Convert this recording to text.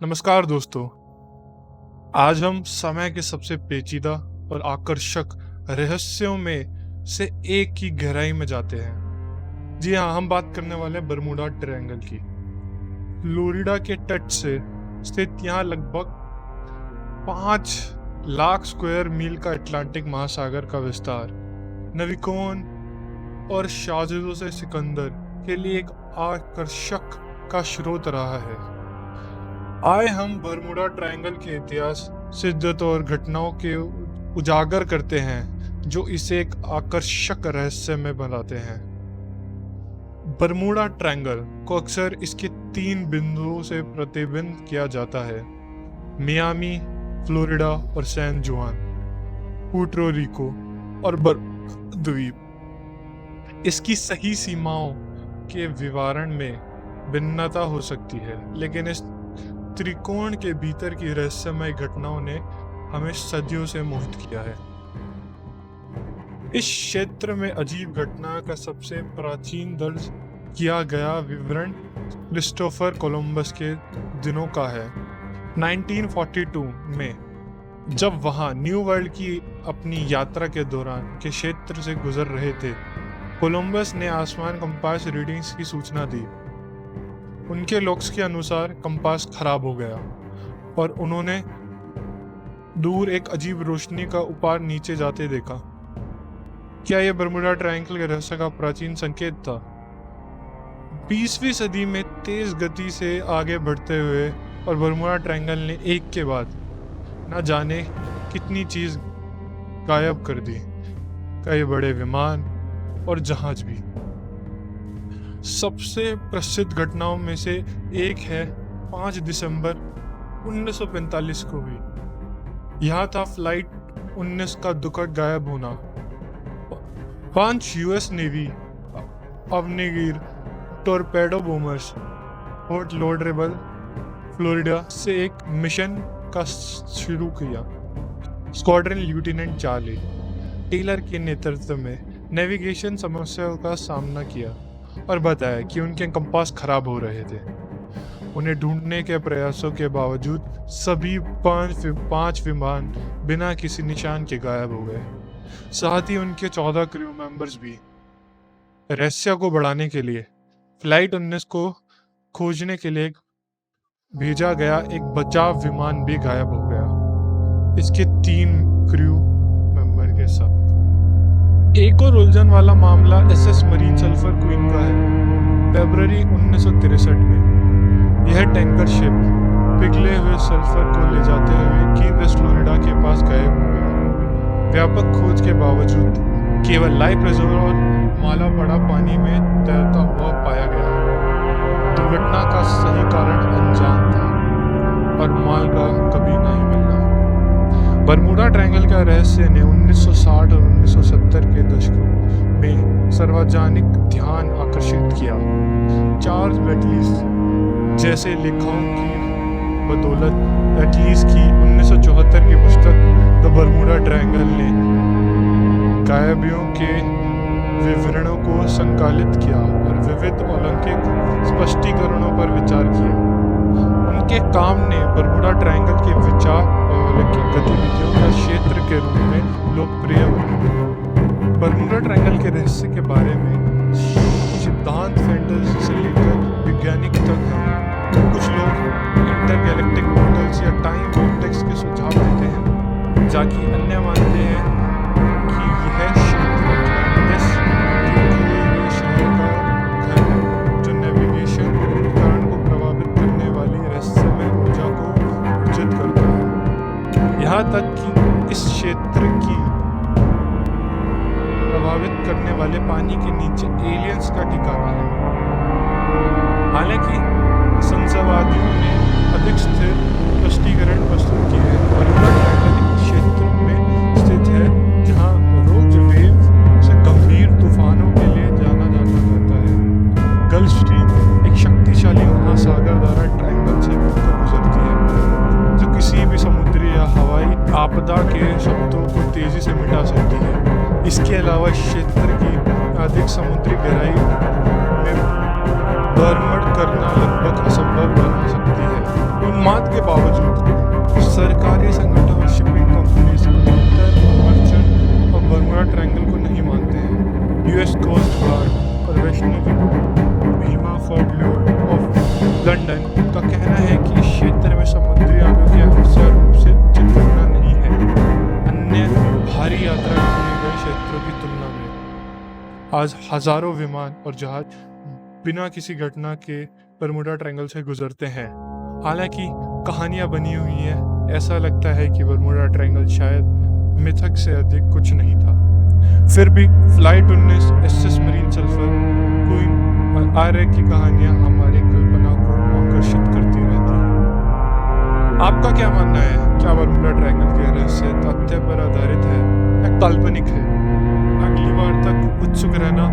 नमस्कार दोस्तों। आज हम समय के सबसे पेचीदा और आकर्षक रहस्यों में से एक की गहराई में जाते हैं। जी हाँ, हम बात करने वाले हैं बरमूडा ट्रायंगल की। फ्लोरिडा के तट से स्थित यहाँ लगभग 5 लाख स्क्वायर मील का अटलांटिक महासागर का विस्तार नवीकोन और शाहजदों से सिकंदर के लिए एक आकर्षक का स्रोत रहा है। आए हम बरमूडा ट्रायंगल के इतिहास, सिद्धत और घटनाओं के उजागर करते हैं जो इसे एक आकर्षक रहस्य में बनाते हैं। बरमूडा ट्रायंगल को अक्सर इसके 3 बिंदुओं से प्रतिबिंबित किया जाता है: मियामी, फ्लोरिडा और सैन जुआन, पुर्टो रिको और बर्मुडा द्वीप। इसकी सही सीमाओं के विवरण में भिन्नता हो सकती है, लेकिन इस त्रिकोण के भीतर की रहस्यमय घटनाओं ने हमें सदियों से मोहित किया है। इस क्षेत्र में अजीब घटना का सबसे प्राचीन दर्ज किया गया विवरण क्रिस्टोफर कोलंबस के दिनों का है। 1942 में जब वहां न्यू वर्ल्ड की अपनी यात्रा के दौरान के क्षेत्र से गुजर रहे थे, कोलंबस ने आसमान कंपास रीडिंग्स की सूचना दी। उनके लॉक्स के अनुसार कंपास खराब हो गया और उन्होंने दूर एक अजीब रोशनी का उपार नीचे जाते देखा। क्या यह बरमूडा ट्रायंगल के रहस्य का प्राचीन संकेत था? 20वीं सदी में तेज गति से आगे बढ़ते हुए और बरमूडा ट्रायंगल ने एक के बाद न जाने कितनी चीज गायब कर दी, कई बड़े विमान और जहाज भी। सबसे प्रसिद्ध घटनाओं में से एक है 5 दिसंबर 1945 को हुई। यह था फ्लाइट 19 का दुखद गायब होना। 5 US navy Agniveer torpedo bombers Fort Lauderdale, Florida से एक मिशन का शुरू किया। स्क्वाड्रन लेफ्टिनेंट चार्ली टेलर के नेतृत्व में नेविगेशन समस्याओं का सामना किया और बताया कि उनके कंपास खराब हो रहे थे। उन्हें ढूंढने के प्रयासों के बावजूद सभी 5 विमान बिना किसी निशान के गायब हो गए। साथ ही उनके 14 क्रू मेंबर्स भी। रहस्य को बढ़ाने के लिए फ्लाइट 19 को खोजने के लिए भेजा गया एक बचाव विमान भी गायब हो गया, इसके 3 क्रू मेंबर के साथ। एक और उलझन वाला मामला एसएस मरीन सल्फर क्वीन का है। फरवरी 1963 में यह टैंकर शिप पिघले हुए सल्फर को ले जाते हुए की वेस्ट फ्लोरिडा के पास गायब हो गया। व्यापक खोज के बावजूद केवल लाइफ रिजर्व और माला पड़ा पानी में तैरता हुआ पाया गया। दुर्घटना का सही कारण अनजान था और माल का कभी नहीं मिलना। बरमूडा ट्रायंगल का रहस्य ने 1960 और 1970 के दशकों में सार्वजनिक ध्यान आकर्षित किया। चार्ल्स बैटलीज जैसे लेखकों की बदौलत बैटलीज की 1974 की पुस्तक द बरमूडा ट्रायंगल ने गायबियों के विवरणों को संकलित किया और विविध अलौकिक स्पष्टीकरणों पर विचार किया। उनके काम ने बरमूडा ट्रायंगल के विचार अलौकिक गतिविधियों का क्षेत्र के रूप में लोकप्रिय बना। बरमूडा ट्रायंगल के रहस्य के बारे में सिद्धांत फैंटेसी से लेकर वैज्ञानिक तक कुछ लोग इंटरगैलेक्टिक पोर्टल्स या टाइम वॉर्टेक्स के सुझाव देते हैं, जबकि अन्य मानते हैं कि यह क्षेत्र अटलांटिस के खोए हुए शहर का घर है, जो नेविगेशन उपकरण को प्रभावित करने वाली रहस्यमय ऊर्जा को उचित करता है। यहाँ तक कि इस क्षेत्र की प्रभावित करने वाले पानी के नीचे एलियंस का ठिकाना है। हालांकि संशयवादियों ने अधिक स्थिर स्पष्टीकरण प्रस्तुत किए हैं। बरमूडा ट्रायंगल एक क्षेत्र में स्थित है जहाँ रोज वेव से गंभीर तूफानों के लिए जाना जाता है। गल्फ स्ट्रीम एक शक्तिशाली महासागर द्वारा ट्रायंगल से होकर गुजरती है, जो किसी भी समुद्री या हवाई आपदा के शब्दों को तेजी से मिटा सकती है। इसके अलावा क्षेत्र की अधिक समुद्री गहराई में बरमूडा करना लगभग असंभव बना सकती है। उन्माद के बावजूद सरकारी संगठन और शिपिंग कंपनीज उत्तर मर्चेंट और बर्मुडा ट्रायंगल को नहीं मानते हैं। यूएस कोस्ट गार्ड और Vaishnavi Bhima fort of London का कहना है कि इस क्षेत्र में समुद्री आगों की अक्सर रूप से उचित घटना नहीं है अन्य भारी यात्रा किए गए क्षेत्रों की तुलना में। आज हजारों विमान और जहाज बिना किसी घटना के बर्मुडा ट्रायंगल से गुजरते हैं। हालांकि कहानियां बनी हुई हैं, ऐसा लगता है कि बर्मुडा ट्रायंगल शायद मिथक से अधिक कुछ नहीं था। फिर भी flight 19 SS marine sulphur queen और आर्य की कहानियां हमारी कल्पना को आकर्षित करती रहती हैं। आपका क्या मानना है? क्या बर्मुडा ट्रायंगल के रहस्य तथ्य पर आधारित है या काल्पनिक है? अगली बार तक उत्सुक रहना।